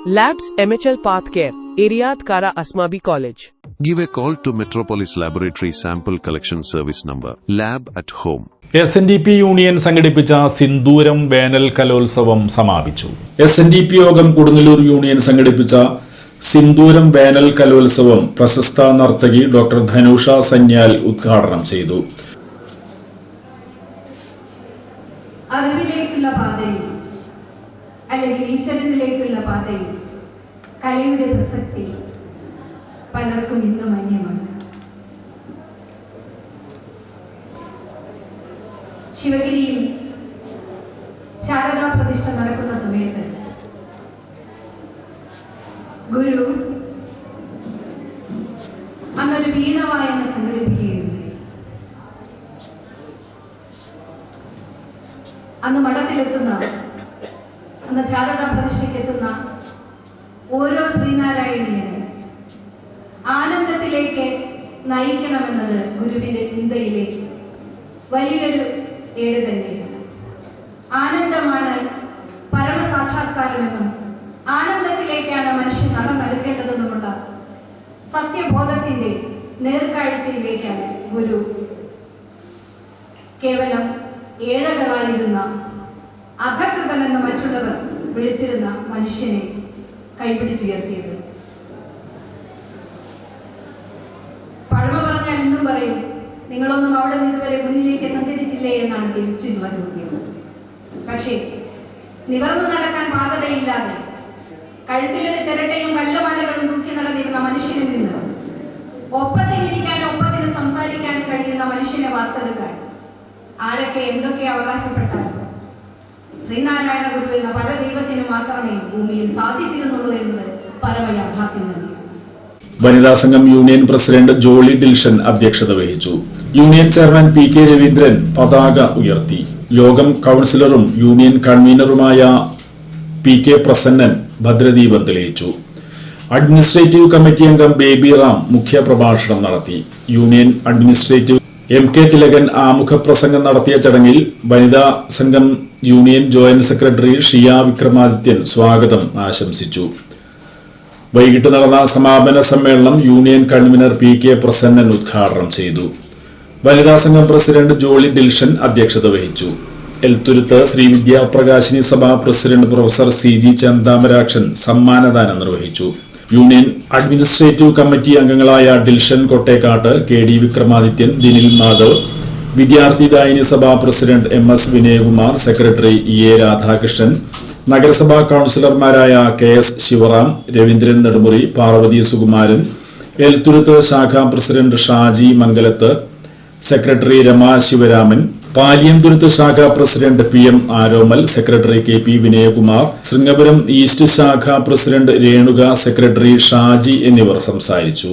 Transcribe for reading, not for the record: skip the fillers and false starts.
Labs MHL Pathcare, Eriyat Kara Asmabi College. Give a call to Metropolis Laboratory Sample Collection Service number, Lab at Home. SNDP union സംഘടിപ്പിച്ച സിന്ദൂരം വേനൽ കലോത്സവം സമാപിച്ചു. SNDP യോഗം Kodungallur union സംഘടിപ്പിച്ച സിന്ദൂരം വേനൽ കലോത്സവം പ്രശസ്ത നർത്തകി ഡോക്ടർ ധനുഷ സന്യാൽ ഉദ്ഘാടനം ചെയ്തു. അറിവിലേക്കുള്ള പാതയിൽ അല്ലെങ്കിൽ ഈശ്വരനിലേക്കുള്ള പാതയിൽ കലയുടെ പ്രസക്തി പലർക്കും ഇന്നും അന്യമാണ്. ശിവഗിരിയിൽ ശാരദാ പ്രതിഷ്ഠ നടക്കുന്ന സമയത്ത് ഗുരു അന്നൊരു വീണ വായന സംഘടിപ്പിക്കുകയുണ്ടായി. അന്ന് മഠത്തിലെത്തുന്ന അന്ന് ശാരദാ പ്രതിഷ്ഠയ്ക്കെത്തുന്ന ഓരോ ശ്രീനാരായണീയനും ആനന്ദത്തിലേക്ക് നയിക്കണമെന്നത് ഗുരുവിന്റെ ചിന്തയിലെ വലിയൊരു ഏട് തന്നെയാണ്. ആനന്ദമാണ് പരമസാക്ഷാത്കാരമെന്നും ആനന്ദത്തിലേക്കാണ് മനുഷ്യൻ നടന്നെടുക്കേണ്ടതെന്നുമുള്ള സത്യബോധത്തിന്റെ നേർക്കാഴ്ചയിലേക്കാണ് ഗുരു കേവലം ഏഴകളായിരുന്ന അധകൃതനെന്ന് മറ്റുള്ളവർ വിളിച്ചിരുന്ന മനുഷ്യനെ കൈപിടിച്ചുയർത്തിയത്. പഴമ പറഞ്ഞാൽ ഇന്നും പറയും, നിങ്ങളൊന്നും അവിടെ ഇതുവരെ മുന്നിലേക്ക് സഞ്ചരിച്ചില്ലേ എന്നാണ് തിരിച്ചുള്ള ചോദ്യം. പക്ഷേ നിവർന്നു നടക്കാൻ പാകതയില്ലാതെ കഴുത്തിലൊരു ചിരട്ടയും കല്ലുമാലകളും തൂക്കി നടന്നിരുന്ന മനുഷ്യനിൽ നിന്ന് ഒപ്പത്തിനിരിക്കാനും ഒപ്പത്തിന് സംസാരിക്കാനും കഴിയുന്ന മനുഷ്യനെ വാർത്തെടുക്കാൻ ആരൊക്കെ എന്തൊക്കെ അവകാശപ്പെട്ടാലും ശ്രീനാരായണ ഗുരു എന്ന പരദൈവത്തിന് മാത്രമേ ഭൂമിയിൽ സാധിച്ചിരുന്നുള്ളൂ എന്നത് പരമയാഥാർത്ഥ്യം തന്നെയാണ്. വനിതാ സംഘം യൂണിയൻ പ്രസിഡന്റ് ജോളി ഡിൽഷൻ അധ്യക്ഷത വഹിച്ചു. യൂണിയൻ ചെയർമാൻ PK രവീന്ദ്രൻ പതാക ഉയർത്തി. യോഗം കൗൺസിലറും യൂണിയൻ കൺവീനറുമായ PK പ്രസന്നൻ ഭദ്രദീപം തെളിയിച്ചു. അഡ്മിനിസ്ട്രേറ്റീവ് കമ്മിറ്റി അംഗം ബേബി റാം മുഖ്യപ്രഭാഷണം നടത്തി. യൂണിയൻ അഡ്മിനിസ്ട്രേറ്റീവ് MK തിലകൻ ആമുഖ പ്രസംഗം നടത്തിയ ചടങ്ങിൽ വനിതാ സംഘം യൂണിയൻ ജോയിന്റ് സെക്രട്ടറി ഷിയ വിക്രമാദിത്യൻ സ്വാഗതം ആശംസിച്ചു. വൈകിട്ട് നടന്ന സമാപന സമ്മേളനം യൂണിയൻ കൺവീനർ PK പ്രസന്നൻ ഉദ്ഘാടനം ചെയ്തു. വനിതാ സംഘം പ്രസിഡന്റ് ജോളി ഡിൽഷൻ അധ്യക്ഷത വഹിച്ചു. എൽത്തുരുത്ത് ശ്രീ വിദ്യാപ്രകാശിനി സഭ പ്രസിഡന്റ് പ്രൊഫസർ CG ചന്താമരാക്ഷൻ സമ്മാനദാനം നിർവഹിച്ചു. യൂണിയൻ അഡ്മിനിസ്ട്രേറ്റീവ് കമ്മിറ്റി അംഗങ്ങളായ ഡിൽഷൻ കൊട്ടേക്കാട്ട്, KD വിക്രമാദിത്യൻ, ദിനിൽ മാധവ്, വിദ്യാർത്ഥി സഭാ president MS Vinayakumar, secretary EA Radhakrishnan, നഗരസഭാ കൗൺസിലർമാരായ KS ശിവറാം, രവീന്ദ്രൻ നെടുമുറി, പാർവതി സുകുമാരൻ, എൽത്തുരുത്ത് ശാഖാ പ്രസിഡന്റ് ഷാജി മംഗലത്ത്, സെക്രട്ടറി രമാ ശിവരാമൻ, പാലിയംതുരുത്ത് ശാഖാ president PM Aromal, secretary KP Vinayakumar, Sringapuram east ശാഖാ പ്രസിഡന്റ് രേണുക, സെക്രട്ടറി ഷാജി എന്നിവർ സംസാരിച്ചു.